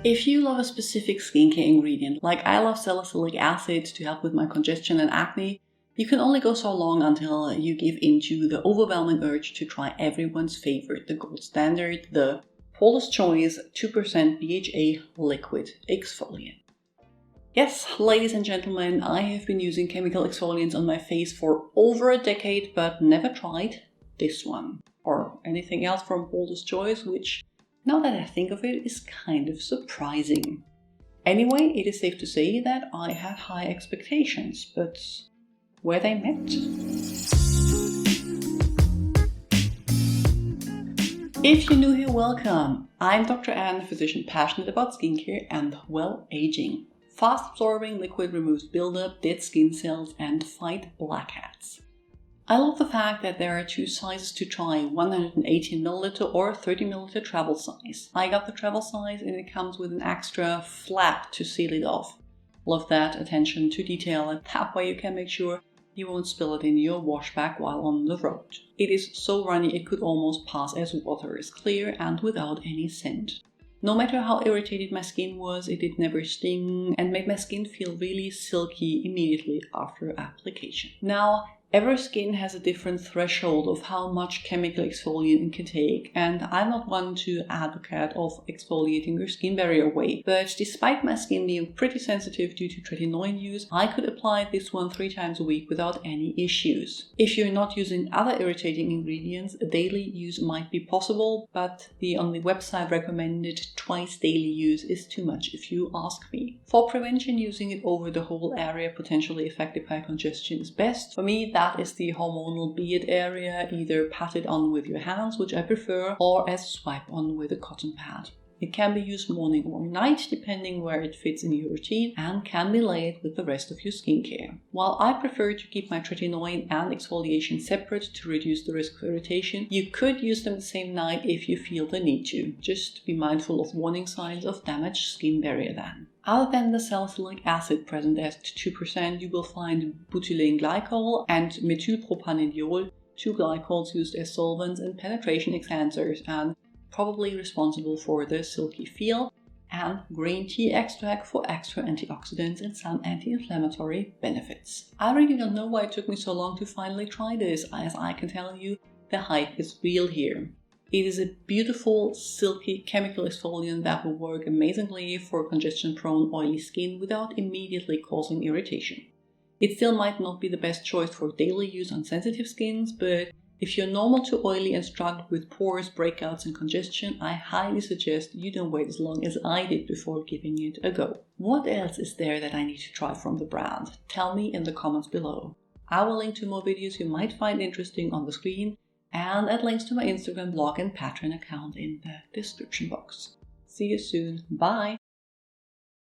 If you love a specific skincare ingredient, like I love salicylic acid to help with my congestion and acne, you can only go so long until you give into the overwhelming urge to try everyone's favorite, the gold standard, the Paula's Choice 2% BHA Liquid Exfoliant. Yes, ladies and gentlemen, I have been using chemical exfoliants on my face for over a decade, but never tried this one or anything else from Paula's Choice, which, now that I think of it, is kind of surprising. Anyway, it is safe to say that I had high expectations, but were they met? If you're new here, welcome. I'm Dr. Anne, physician passionate about skincare and well aging. Fast absorbing liquid removes buildup, dead skin cells, and fight blackheads. I love the fact that there are two sizes to try, 118ml or 30ml travel size. I got the travel size and it comes with an extra flap to seal it off. Love that attention to detail, and that way you can make sure you won't spill it in your wash bag while on the road. It is so runny it could almost pass as water, is clear and without any scent. No matter how irritated my skin was, it did never sting and made my skin feel really silky immediately after application. Now, every skin has a different threshold of how much chemical exfoliant it can take, and I'm not one to advocate of exfoliating your skin barrier away, but despite my skin being pretty sensitive due to tretinoin use, I could apply this one 3 times a week without any issues. If you're not using other irritating ingredients, daily use might be possible, but the on the website recommended twice daily use is too much if you ask me. For prevention, using it over the whole area potentially affected by congestion is best. For me, that is the hormonal beard area, either pat it on with your hands, which I prefer, or as swipe on with a cotton pad. It can be used morning or night, depending where it fits in your routine, and can be layered with the rest of your skincare. While I prefer to keep my tretinoin and exfoliation separate to reduce the risk of irritation, you could use them the same night if you feel the need to. Just be mindful of warning signs of damaged skin barrier then. Other than the salicylic acid present at 2%, you will find butylene glycol and methylpropanediol, 2 glycols used as solvents and penetration enhancers and probably responsible for the silky feel, and green tea extract for extra antioxidants and some anti-inflammatory benefits. I really don't know why it took me so long to finally try this, as I can tell you, the hype is real here. It is a beautiful, silky chemical exfoliant that will work amazingly for congestion-prone oily skin without immediately causing irritation. It still might not be the best choice for daily use on sensitive skins, but if you're normal to oily and struggle with pores, breakouts and congestion, I highly suggest you don't wait as long as I did before giving it a go. What else is there that I need to try from the brand? Tell me in the comments below. I will link to more videos you might find interesting on the screen, and add links to my Instagram blog and Patreon account in the description box. See you soon. Bye!